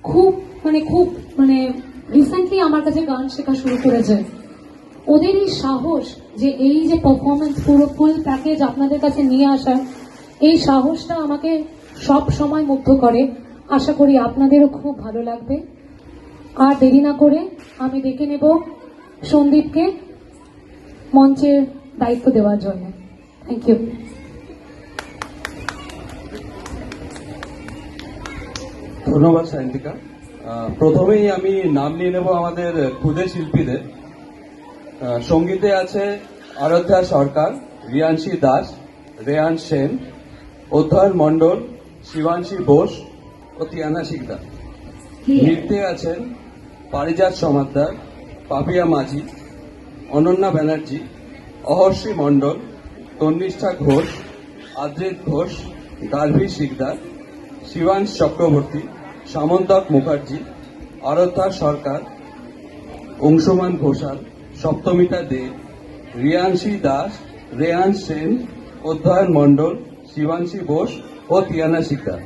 খুব খুব রিসেন্টলি আমার কাছে গান শেখা শুরু করেছে। ওদের এই সাহস, যে এই যে পারফরমেন্স পুরো ফুল প্যাকেজ আপনাদের কাছে নিয়ে আসা, এই সাহসটা আমাকে সব সময় মুগ্ধ করে। আশা করি আপনাদেরও খুব ভালো লাগবে। আর দেরি না করে আমি ডেকে নেব সন্দীপকে মঞ্চের দায়িত্ব দেওয়ার জন্য। Thank you. ধন্যবাদ সায়ন্তিকা। প্রথমেই আমি নাম নিয়ে নেব আমাদের ক্ষুদে শিল্পীদের। সঙ্গীতে আছে আরাধ্যা সরকার, রিয়াংশী দাস, রেয়ান সেন, অধ্যয়ন মণ্ডল, শিবাংশী বোস ও তিয়ানা শিকদার। নৃত্যে আছেন পারিজাত সমাদ্দার, পাপিয়া মাঝি, অনন্যা ব্যানার্জি, অহর্ষি মণ্ডল, তন্নিষ্ঠা ঘোষ, আদ্রিত ঘোষ, গার্ভী শিকদার, শিবাংশ চক্রবর্তী, সামন্তক মুখার্জি, আরাধ্যা সরকার, অংশুমান ঘোষাল, সপ্তমিতা দে, রিয়াংশী দাস, রেয়ান সেন, অধ্যয়ন মণ্ডল, শিবাংশী বোস ও তিয়ানা শিকদার।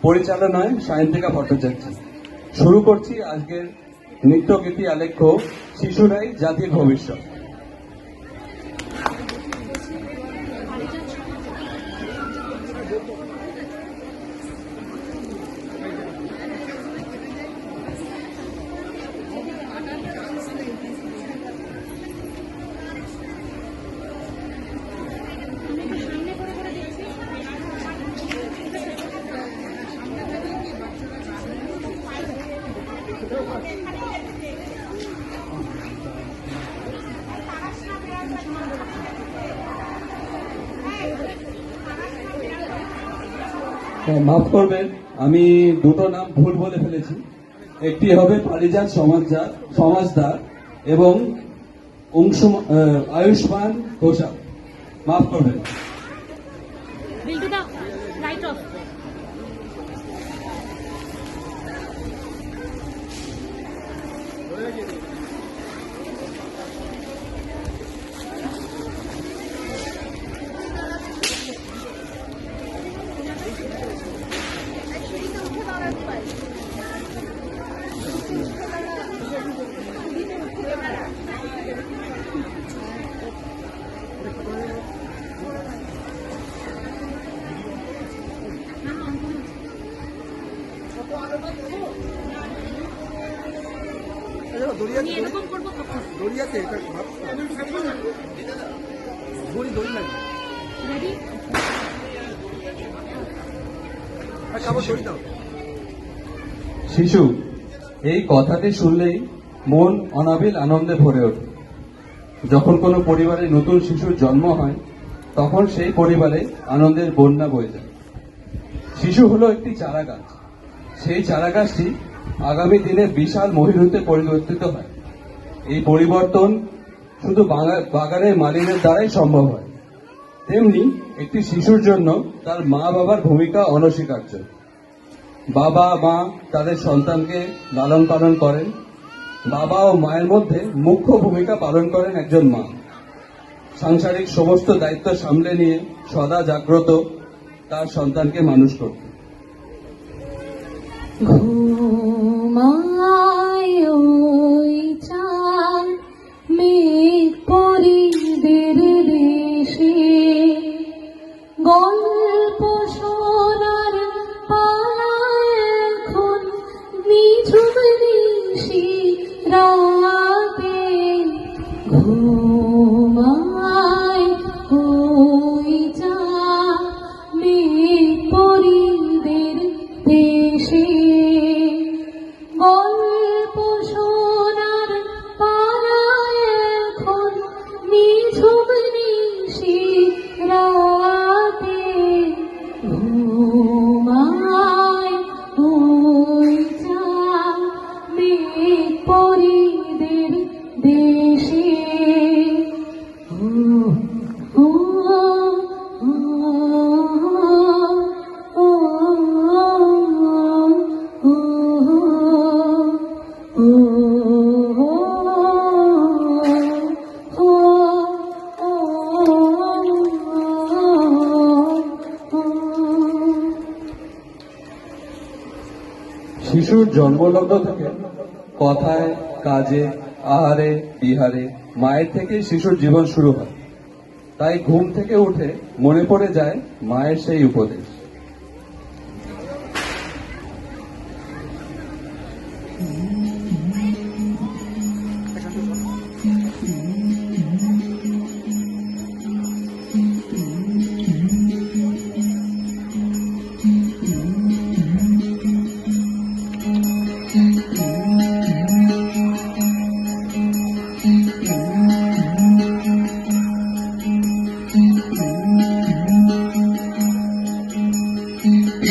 পরিচালনায় সায়ন্তিকা ভট্টাচার্য। শুরু করছি আজকের নৃত্যগীতি আলেখ্য শিশুরাই জাতির ভবিষ্যৎ। মাফ করবেন, আমি দুটো নাম ভুল বলে ফেলেছি। একটি হবে পারিজাত সমাজদার এবং আয়ুষ্মান ঘোষাল। মাফ করবেন। শিশু, এই কথাটি শুনলেই মন অনাবিল আনন্দে ভরে ওঠে। যখন কোনো পরিবারে নতুন শিশুর জন্ম হয়, তখন সেই পরিবারে আনন্দের বন্যা বয়ে যায়। শিশু হলো একটি চারা গাছ। সেই চারা গাছটি আগামী দিনে বিশাল মহিরুতে পরিবর্তিত হয়। এই পরিবর্তন শুধু বাগানের মালিকের দ্বারাই সম্ভব হয়। তেমনি একটি শিশুর জন্য তার মা বাবার ভূমিকা অনস্বীকার্য। বাবা মা তাদের সন্তানকে লালন পালন করেন। বাবা ও মায়ের মধ্যে মুখ্য ভূমিকা পালন করেন একজন মা। সাংসারিক সমস্ত দায়িত্ব সামলে নিয়ে সদা জাগ্রত তার সন্তানকে মানুষ করতে। ঘুমায় ওই চাঁদ মেঘ পরিদের দেশে, গল্প শোনার পালা এখন নিঝুম নিশি রাতে। ঘুমায় ওই চাঁদ মেঘ পরিদের দেশে, গল্প শোনার পালা এখন নিঝুম নিশি রাতে। ঘুমায় ওই চাঁদ মেঘ পরিদের দেশে। শিশুর জন্মলগ্ন থেকে কথায়, কাজে, আহারে, বিহারে মায়ের থেকে শিশুর জীবন শুরু হয়। তাই ঘুম থেকে উঠে মনে পড়ে যায় মায়ের সেই উপদেশ।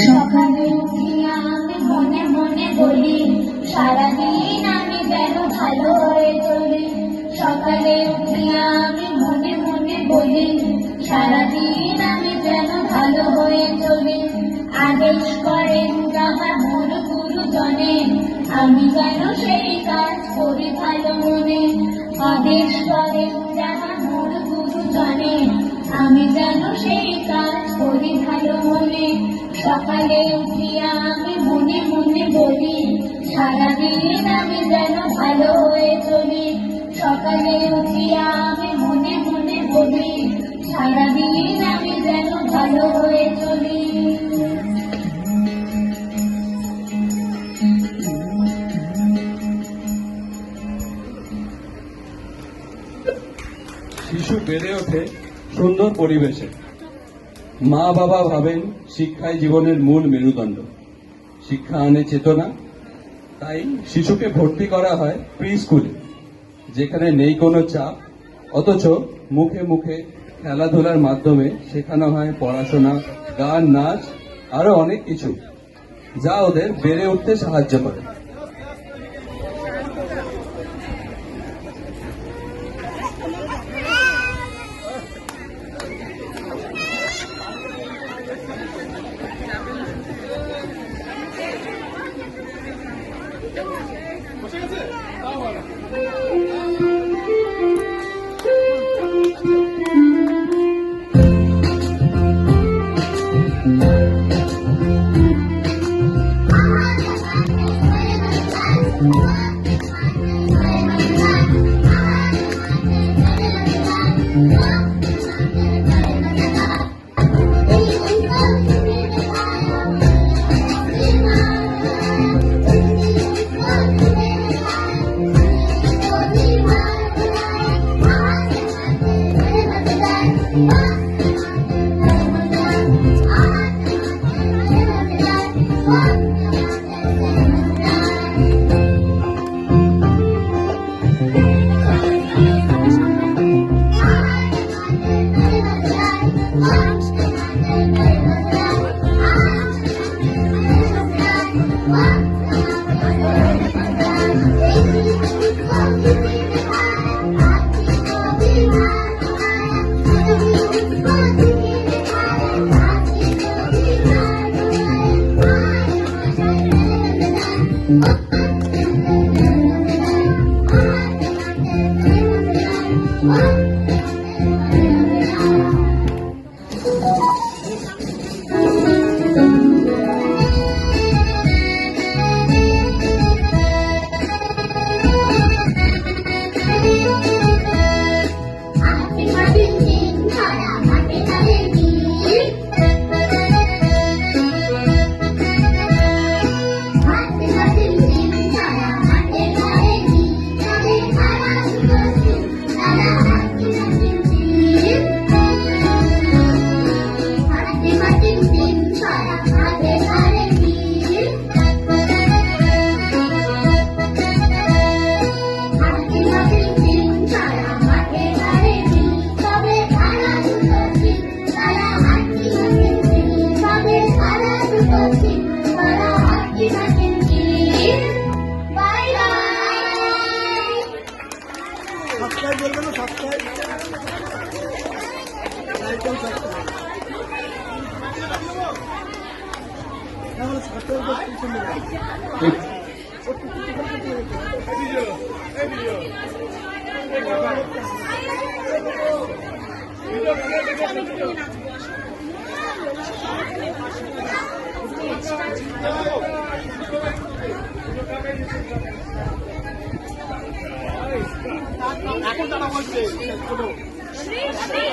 সকালে উঠিয়া আমি মনে মনে বলি সারাদিন আমি যেন ভালো হয়ে চলি। সকালে উঠিয়া আমি মনে মনে বলি সারাদিন আমি যেন ভালো হয়ে চলি। আদেশ করেন যাহা মোর গুরুজনে, আমি যেন সেই কাজ করি ভালো মনে। আদেশ করেন যাহা মোর গুরুজনে, আমি যেন সেই কাজ করি ভালো মনে। সকালে উঠিয়া আমি মনে মনে বলি সারাদিন আমি যেন ভালো হয়ে চলি। সকালে উঠিয়া আমি মনে মনে বলি সারাদিন আমি যেন ভালো হয়ে চলি। শিশু বেড়ে ওঠে সুন্দর পরিবেশে। মা বাবা ভাবেন শিক্ষাই জীবনের মূল মেরুদণ্ড, শিক্ষা আনে চেতনা। তাই শিশুকে ভর্তি করা হয় প্রি স্কুলে, যেখানে নেই কোনো চাপ, অথচ মুখে মুখে খেলাধুলার মাধ্যমে শেখানো হয় পড়াশোনা, গান, নাচ, আরো অনেক কিছু, যা ওদের বেড়ে উঠতে সাহায্য করে। দেখুন তারা বলছে ছোট শ্রী শ্রী